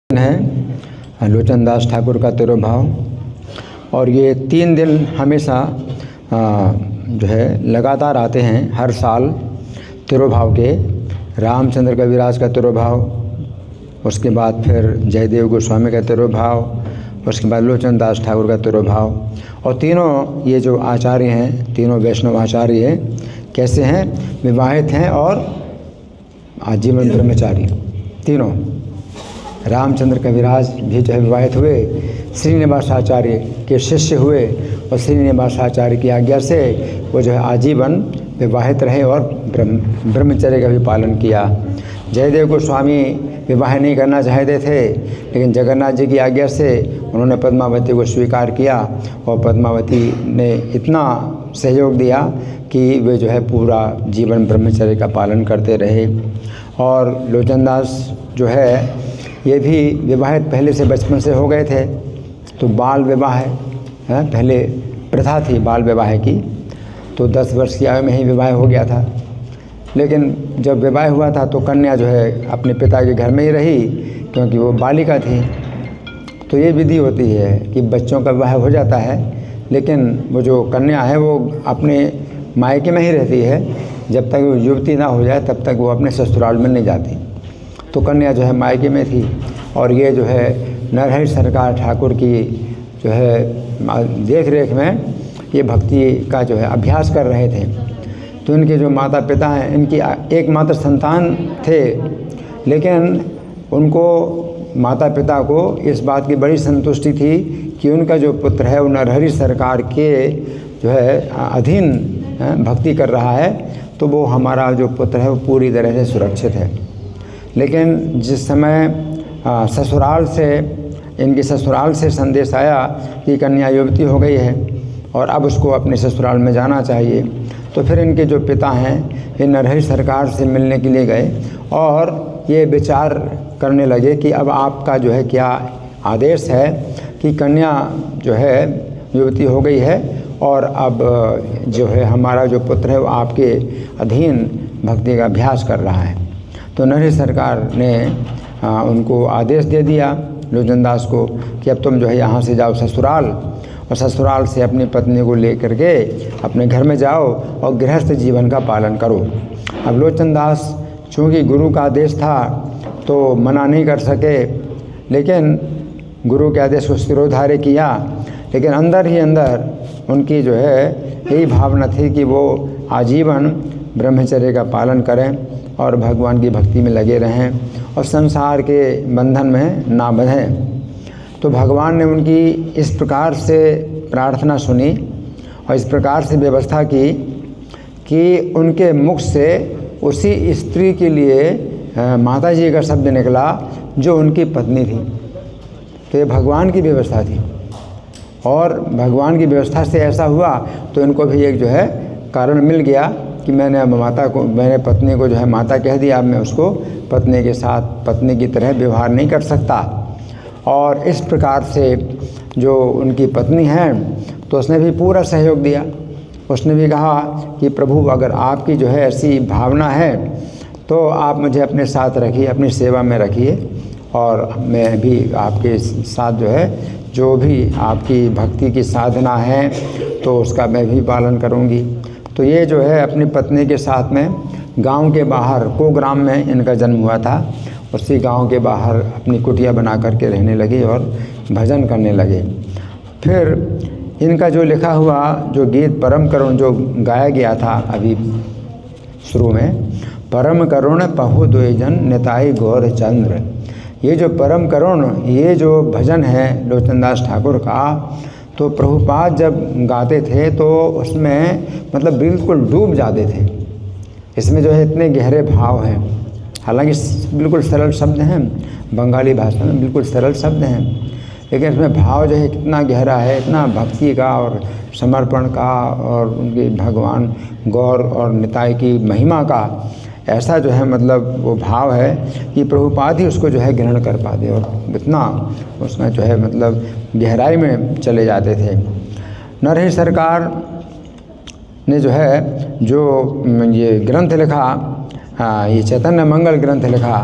है लोचन दास ठाकुर का तिरुभाव। और ये 3 दिन हमेशा जो है लगातार आते हैं हर साल तिरुभाव के। रामचंद्र कविराज का तिरुभाव, उसके बाद फिर जयदेव गोस्वामी का तिरुभाव, उसके बाद लोचन दास ठाकुर का तिरुभाव। और तीनों ये जो आचार्य हैं, तीनों वैष्णव आचार्य कैसे हैं? विवाहित हैं और आजीवन ब्रह्मचारी तीनों। रामचंद्र कविराज भी जो है विवाहित हुए, श्रीनिवास आचार्य के शिष्य हुए और श्रीनिवास आचार्य की आज्ञा से वो जो है आजीवन विवाहित रहे और ब्रह्मचर्य का भी पालन किया। जयदेव गोस्वामी विवाह नहीं करना चाहते थे, लेकिन जगन्नाथ जी की आज्ञा से उन्होंने पद्मावती को स्वीकार किया और पद्मावती ने इतना सहयोग दिया कि वे जो है पूरा जीवन ब्रह्मचर्य का पालन करते रहे। और लोचन दास जो है ये भी विवाहित पहले से बचपन से हो गए थे, तो बाल विवाह है पहले प्रथा थी बाल विवाह की, तो 10 वर्ष की आयु में ही विवाह हो गया था। लेकिन जब विवाह हुआ था तो कन्या जो है अपने पिता के घर में ही रही, क्योंकि वो बालिका थी। तो ये विधि होती है कि बच्चों का विवाह हो जाता है, लेकिन वो जो कन्या है वो अपने मायके में ही रहती है, जब तक वो युवती ना हो जाए तब तक वो अपने ससुराल में नहीं जाती। तो कन्या जो है मायके में थी और ये जो है नरहरि सरकार ठाकुर की जो है देख रेख में ये भक्ति का जो है अभ्यास कर रहे थे। तो इनके जो माता पिता हैं, इनकी एकमात्र संतान थे, लेकिन उनको माता पिता को इस बात की बड़ी संतुष्टि थी कि उनका जो पुत्र है वो नरहरि सरकार के जो है अधीन भक्ति कर रहा है, तो वो हमारा जो पुत्र है वो पूरी तरह से सुरक्षित है। लेकिन जिस समय इनके ससुराल से संदेश आया कि कन्या युवती हो गई है और अब उसको अपने ससुराल में जाना चाहिए, तो फिर इनके जो पिता हैं ये नरहरि सरकार से मिलने के लिए गए और ये विचार करने लगे कि अब आपका जो है क्या आदेश है कि कन्या जो है युवती हो गई है और अब जो है हमारा जो पुत्र है वो आपके अधीन भक्ति का अभ्यास कर रहा है। तो नरहरि सरकार ने उनको आदेश दे दिया लोचन दास को कि अब तुम जो है यहाँ से जाओ ससुराल, और ससुराल से अपनी पत्नी को लेकर के अपने घर में जाओ और गृहस्थ जीवन का पालन करो। अब लोचन दास चूँकि गुरु का आदेश था तो मना नहीं कर सके, लेकिन गुरु के आदेश को शिरोधार्य किया, लेकिन अंदर ही अंदर उनकी जो है यही भावना थी कि वो आजीवन ब्रह्मचर्य का पालन करें और भगवान की भक्ति में लगे रहें और संसार के बंधन में ना बंधें। तो भगवान ने उनकी इस प्रकार से प्रार्थना सुनी और इस प्रकार से व्यवस्था की कि उनके मुख से उसी स्त्री के लिए माता जी का शब्द निकला जो उनकी पत्नी थी। तो ये भगवान की व्यवस्था थी और भगवान की व्यवस्था से ऐसा हुआ तो इनको भी एक जो है कारण मिल गया कि मैंने पत्नी को जो है माता कह दिया, अब मैं उसको पत्नी के साथ पत्नी की तरह व्यवहार नहीं कर सकता। और इस प्रकार से जो उनकी पत्नी है तो उसने भी पूरा सहयोग दिया। उसने भी कहा कि प्रभु अगर आपकी जो है ऐसी भावना है तो आप मुझे अपने साथ रखिए, अपनी सेवा में रखिए, और मैं भी आपके साथ जो है जो भी आपकी भक्ति की साधना है तो उसका मैं भी पालन करूँगी। तो ये जो है अपनी पत्नी के साथ में गांव के बाहर कोग्राम में इनका जन्म हुआ था, उसी गांव के बाहर अपनी कुटिया बना करके रहने लगी और भजन करने लगे। फिर इनका जो लिखा हुआ जो गीत परम करुण जो गाया गया था अभी शुरू में, परम करुण पहु द्विजन निताई गौर चंद्र, ये जो परम करुण ये जो भजन है लोचन दास ठाकुर का, तो प्रभुपाद जब गाते थे तो उसमें मतलब बिल्कुल डूब जाते थे। इसमें जो है इतने गहरे भाव हैं, हालांकि बिल्कुल सरल शब्द हैं, बंगाली भाषा में बिल्कुल सरल शब्द हैं, लेकिन इसमें भाव जो है कितना गहरा है, इतना भक्ति का और समर्पण का और उनके भगवान गौर और निताई की महिमा का ऐसा जो है मतलब वो भाव है कि प्रभुपाद ही उसको जो है ग्रहण कर पाते और इतना उसमें जो है मतलब गहराई में चले जाते थे। नरहरि सरकार ने जो है जो ये ग्रंथ लिखा, ये चैतन्य मंगल ग्रंथ लिखा,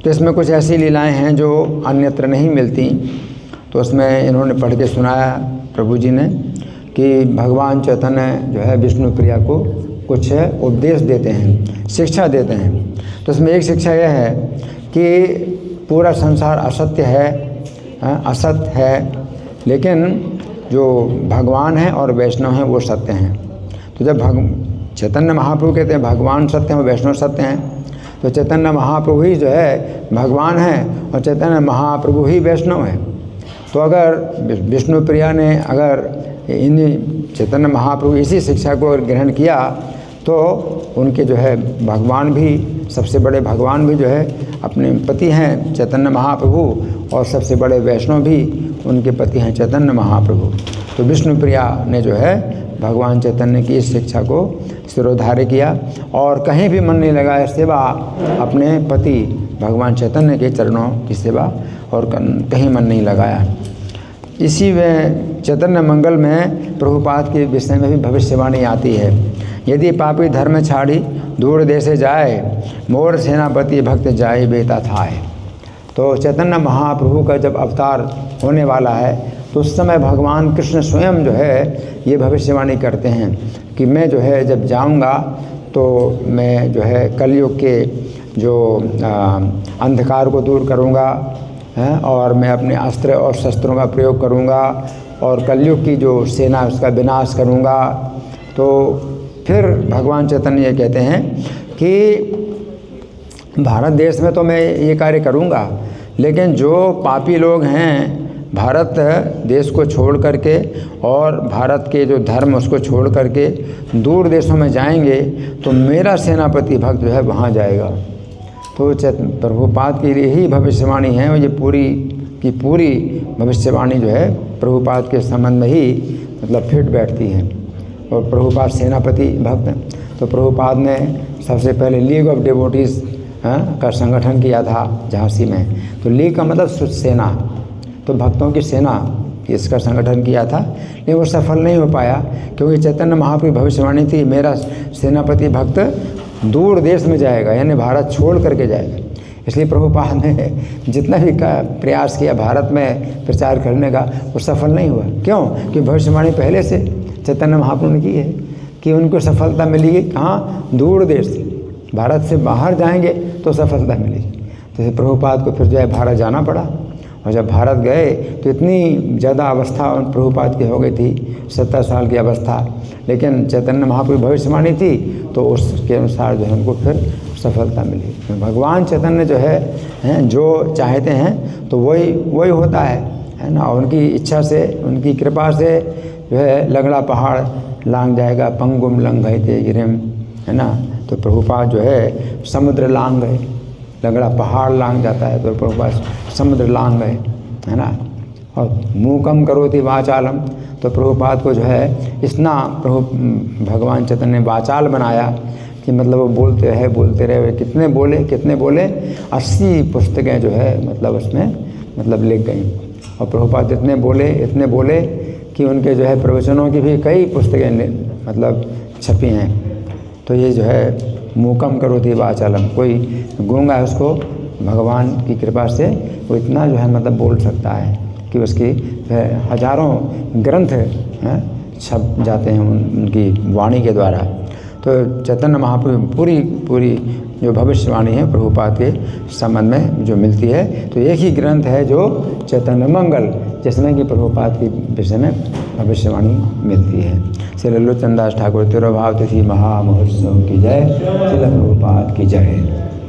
तो इसमें कुछ ऐसी लीलाएं हैं जो अन्यत्र नहीं मिलती। तो उसमें इन्होंने पढ़ के सुनाया प्रभु जी ने कि भगवान चैतन्य जो है विष्णु प्रिया को कुछ उपदेश देते हैं, शिक्षा देते हैं। तो इसमें एक शिक्षा यह है कि पूरा संसार असत्य है, असत है, लेकिन जो भगवान है और वैष्णव हैं वो सत्य हैं। तो जब चैतन्य महाप्रभु कहते हैं भगवान सत्य हैं और वैष्णव सत्य हैं, तो चैतन्य महाप्रभु ही जो है भगवान है और चैतन्य महाप्रभु ही वैष्णव है। तो अगर विष्णु प्रिया ने अगर इन चैतन्य महाप्रभु इसी शिक्षा को ग्रहण किया तो उनके जो है भगवान भी, सबसे बड़े भगवान भी जो है अपने पति हैं चैतन्य महाप्रभु, और सबसे बड़े वैष्णव भी उनके पति हैं चैतन्य महाप्रभु। तो विष्णु प्रिया ने जो है भगवान चैतन्य की इस शिक्षा को सिरोधार्य किया और कहीं भी मन नहीं लगाया सेवा, अपने पति भगवान चैतन्य के चरणों की सेवा, और कहीं मन नहीं लगाया। इसी में चैतन्य मंगल में प्रभुपाद के विषय में भी भविष्यवाणी आती है। यदि पापी धर्म छाड़ी दूर देशे जाए, मोर सेनापति भक्त जाए बेता थाए। तो चैतन्य महाप्रभु का जब अवतार होने वाला है तो उस समय भगवान कृष्ण स्वयं जो है ये भविष्यवाणी करते हैं कि मैं जो है जब जाऊंगा तो मैं जो है कलयुग के जो अंधकार को दूर करूंगा, और मैं अपने अस्त्र और शस्त्रों का प्रयोग करूंगा और कलयुग की जो सेना उसका विनाश करूंगा। तो फिर भगवान चैतन्य ये कहते हैं कि भारत देश में तो मैं ये कार्य करूंगा, लेकिन जो पापी लोग हैं भारत देश को छोड़ करके और भारत के जो धर्म उसको छोड़ करके दूर देशों में जाएंगे तो मेरा सेनापति भक्त जो है वहाँ जाएगा। तो प्रभुपाद के लिए ही भविष्यवाणी है, और ये पूरी की पूरी भविष्यवाणी जो है प्रभुपाद के संबंध में ही मतलब फिट बैठती है। और प्रभुपाद सेनापति भक्त हैं, तो प्रभुपाद ने सबसे पहले लीग ऑफ डिवोटीज़ का संगठन किया था झांसी में। तो लीग का मतलब सेना, तो भक्तों की सेना इसका संगठन किया था, लेकिन वो सफल नहीं हो पाया क्योंकि चैतन्य महाप्रभु भविष्यवाणी थी मेरा सेनापति भक्त दूर देश में जाएगा, यानी भारत छोड़ करके जाएगा। इसलिए प्रभुपाद ने जितना भी प्रयास किया भारत में प्रचार करने का वो सफल नहीं हुआ। क्यों? कि भविष्यवाणी पहले से चैतन्य महाप्रभु ने की है कि उनको सफलता मिलेगी कहाँ? दूर देश, भारत से बाहर जाएंगे तो सफलता मिलेगी। तो प्रभुपाद को फिर जो है भारत जाना पड़ा, और जब भारत गए तो इतनी ज़्यादा अवस्था प्रभुपाद की हो गई थी, 70 साल की अवस्था, लेकिन चैतन्य महाप्रभु भविष्यवाणी थी तो उसके अनुसार जो है उनको फिर सफलता मिली। भगवान चैतन्य जो है जो चाहते हैं तो वही होता है ना। उनकी इच्छा से, उनकी कृपा से जो है लगड़ा पहाड़ लांग जाएगा, पंगुम लंघयते गिरिम, है ना। तो प्रभुपाद जो है समुद्र लांग गए, लगड़ा पहाड़ लांग जाता है तो प्रभुपाद समुद्र लांग गए, है ना। और मूकम करोति वाचालम, तो प्रभुपाद को जो है इतना भगवान चैतन्य ने वाचाल बनाया कि मतलब वो बोलते रहे। कितने बोले 80 पुस्तकें जो है मतलब उसमें मतलब लिख गई। और प्रभुपाद इतने बोले कि उनके जो है प्रवचनों की भी कई पुस्तकें मतलब छपी हैं। तो ये जो है मूकम करोति वाचालम, कोई गूंगा है उसको भगवान की कृपा से वो इतना जो है मतलब बोल सकता है कि उसकी हजारों ग्रंथ छप जाते हैं उनकी वाणी के द्वारा। तो चैतन्य महाप्रभु पूरी जो भविष्यवाणी है प्रभुपाद के संबंध में जो मिलती है, तो एक ही ग्रंथ है जो चैतन्य मंगल, जिसमें कि प्रभुपाद के विषय में भविष्यवाणी मिलती है। श्री लोचन दास ठाकुर तिरुभाव तिथि महामहोत्सव की जय। श्री प्रभुपाद की जय।